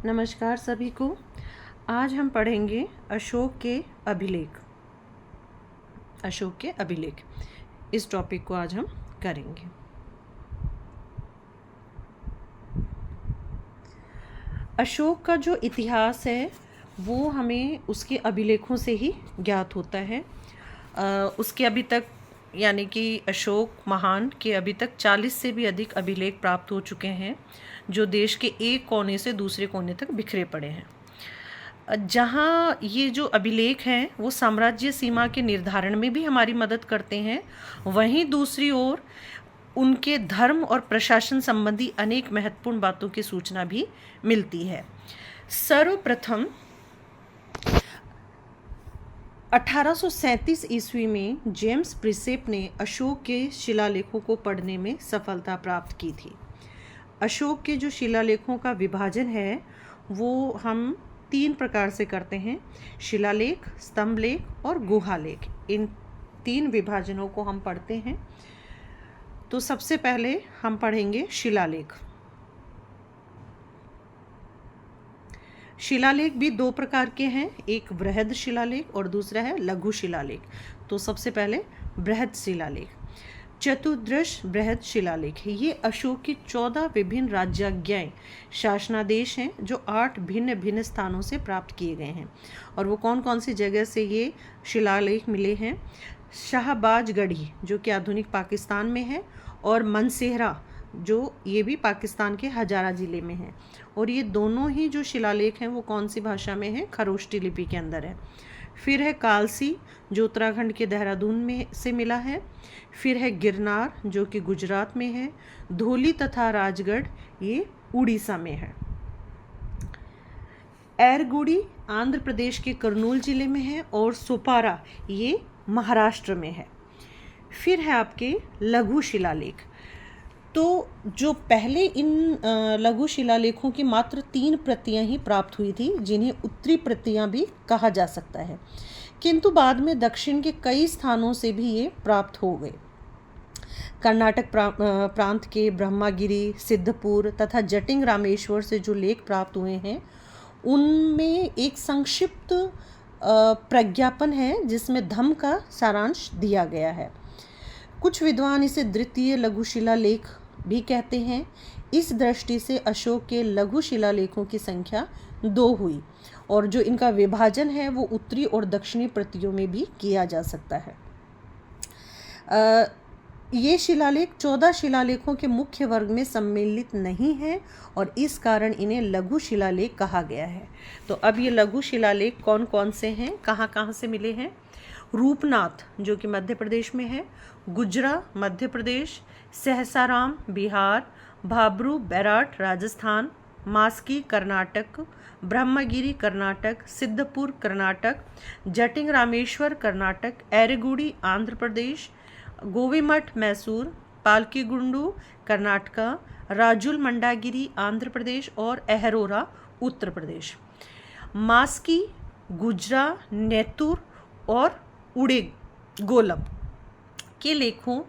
नमस्कार सभी को। आज हम पढ़ेंगे अशोक के अभिलेख। अशोक के अभिलेख इस टॉपिक को आज हम करेंगे। अशोक का जो इतिहास है वो हमें उसके अभिलेखों से ही ज्ञात होता है। उसके अभी तक यानी कि अशोक महान के अभी तक 40 से भी अधिक अभिलेख प्राप्त हो चुके हैं, जो देश के एक कोने से दूसरे कोने तक बिखरे पड़े हैं। जहाँ ये जो अभिलेख हैं वो साम्राज्य सीमा के निर्धारण में भी हमारी मदद करते हैं, वहीं दूसरी ओर उनके धर्म और प्रशासन संबंधी अनेक महत्वपूर्ण बातों की सूचना भी मिलती है। सर्वप्रथम 1837 ईस्वी में जेम्स प्रिसेप ने अशोक के शिलालेखों को पढ़ने में सफलता प्राप्त की थी। अशोक के जो शिलालेखों का विभाजन है वो हम 3 प्रकार से करते हैं: शिलालेख, स्तंभलेख और गुहालेख। इन 3 विभाजनों को हम पढ़ते हैं। तो सबसे पहले हम पढ़ेंगे शिलालेख। शिलालेख भी 2 प्रकार के हैं, एक बृहद शिलालेख और दूसरा है लघु शिलालेख। तो सबसे पहले बृहद शिलालेख। चतुर्दश बृहद शिलालेख है। ये अशोक की 14 विभिन्न राज्याज्ञाएं शासनादेश हैं जो 8 भिन्न भिन्न स्थानों से प्राप्त किए गए हैं। और वो कौन कौन सी जगह से ये शिलालेख मिले हैं? शाहबाजगढ़ी जो कि आधुनिक पाकिस्तान में है, और मनसेहरा जो ये भी पाकिस्तान के हजारा ज़िले में है। और ये दोनों ही जो शिलालेख हैं वो कौन सी भाषा में है? खरोष्टी लिपि के अंदर है। फिर है कालसी जो उत्तराखंड के देहरादून में से मिला है। फिर है गिरनार जो कि गुजरात में है। धौली तथा राजगढ़ ये उड़ीसा में है। एरगुड़ी आंध्र प्रदेश के कर्नूल जिले में है, और सोपारा ये महाराष्ट्र में है। फिर है आपके लघु शिलालेख। तो जो पहले इन लघु शिलालेखों की मात्र 3 प्रतियां ही प्राप्त हुई थी, जिन्हें उत्तरी प्रतियां भी कहा जा सकता है, किंतु बाद में दक्षिण के कई स्थानों से भी ये प्राप्त हो गए। कर्नाटक प्रांत के ब्रह्मागिरी, सिद्धपुर तथा जटिंग रामेश्वर से जो लेख प्राप्त हुए हैं उनमें एक संक्षिप्त प्रज्ञापन है जिसमें धम्म का सारांश दिया गया है। कुछ विद्वान इसे द्वितीय लघु शिलालेख भी कहते हैं। इस दृष्टि से अशोक के लघु शिलालेखों की संख्या 2 हुई, और जो इनका विभाजन है वो उत्तरी और दक्षिणी प्रतियों में भी किया जा सकता है। ये शिलालेख 14 शिलालेखों के मुख्य वर्ग में सम्मिलित नहीं है, और इस कारण इन्हें लघु शिलालेख कहा गया है। तो अब ये लघु शिलालेख कौन कौन से हैं, कहाँ कहाँ से मिले हैं? रूपनाथ जो कि मध्य प्रदेश में है, गुजरा मध्य प्रदेश, सहसाराम बिहार, भाबरू बैराट राजस्थान, मास्की कर्नाटक, ब्रह्मगिरी कर्नाटक, सिद्धपुर कर्नाटक, जटिंग रामेश्वर कर्नाटक, एरगुड़ी आंध्र प्रदेश, गोवीमठ मैसूर, पालकीगुंडू कर्नाटका, राजुल मंडागिरी आंध्र प्रदेश और अहरोरा उत्तर प्रदेश। मास्की, गुजरा, नेतुर और उड़े गोलम के लेखों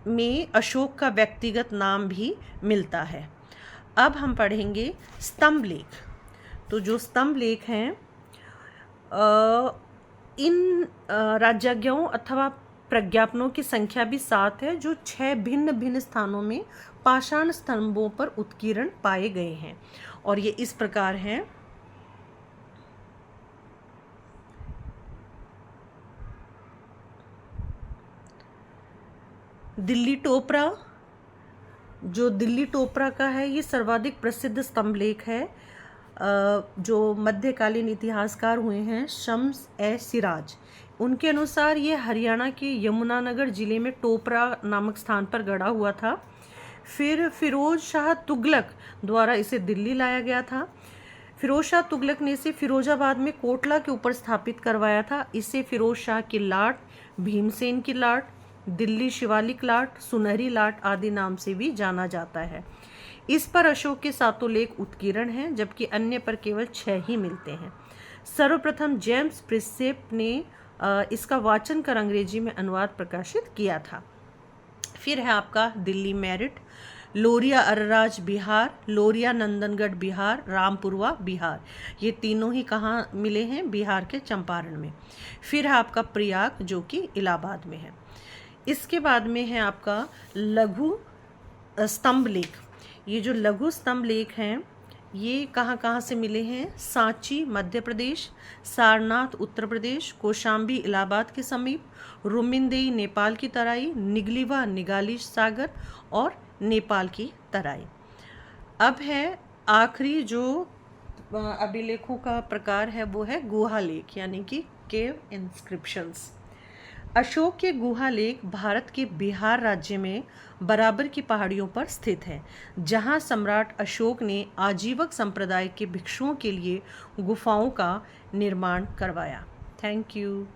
में अशोक का व्यक्तिगत नाम भी मिलता है। अब हम पढ़ेंगे स्तंभ लेख। तो जो स्तंभ लेख हैं इन राज्याज्ञाओं अथवा प्रज्ञापनों की संख्या भी 7 है, जो 6 भिन्न भिन्न स्थानों में पाषाण स्तंभों पर उत्कीर्ण पाए गए हैं। और ये इस प्रकार हैं: दिल्ली टोपरा, जो दिल्ली टोपरा का है ये सर्वाधिक प्रसिद्ध स्तंभलेख है, जो मध्यकालीन इतिहासकार हुए हैं शम्स ए सिराज। उनके अनुसार ये हरियाणा के यमुनानगर जिले में टोपरा नामक स्थान पर गड़ा हुआ था। फिर फिरोज शाह तुगलक द्वारा इसे दिल्ली लाया गया था। फिरोज शाह तुगलक ने इसे फिरोजाबाद में कोटला के ऊपर स्थापित करवाया था। इसे फिरोज शाह की लाट, भीमसेन की लाट, दिल्ली शिवालिक लाट, सुनहरी लाट आदि नाम से भी जाना जाता है। इस पर अशोक के 7 लेख उत्कीर्ण हैं, जबकि अन्य पर केवल 6 ही मिलते हैं। सर्वप्रथम जेम्स प्रिसेप ने इसका वाचन कर अंग्रेजी में अनुवाद प्रकाशित किया था। फिर है आपका दिल्ली मेरिट, लोरिया अरराज बिहार, लोरिया नंदनगढ़ बिहार, रामपुरवा बिहार, ये तीनों ही कहाँ मिले हैं? बिहार के चंपारण में। फिर है आपका प्रयाग जो कि इलाहाबाद में है। इसके बाद में है आपका लघु स्तंभ लेख। ये जो लघु स्तंभ लेख हैं ये कहाँ कहाँ से मिले हैं? सांची मध्य प्रदेश, सारनाथ उत्तर प्रदेश, कौशाम्बी इलाहाबाद के समीप, रुमिनदेई नेपाल की तराई, निगलीवा निगाली सागर और नेपाल की तराई। अब है आखिरी जो अभिलेखों का प्रकार है वो है गुहा लेख यानी कि केव इंस्क्रिप्शंस। अशोक के गुहा लेख भारत के बिहार राज्य में बराबर की पहाड़ियों पर स्थित है, जहां सम्राट अशोक ने आजीवक संप्रदाय के भिक्षुओं के लिए गुफाओं का निर्माण करवाया। Thank you.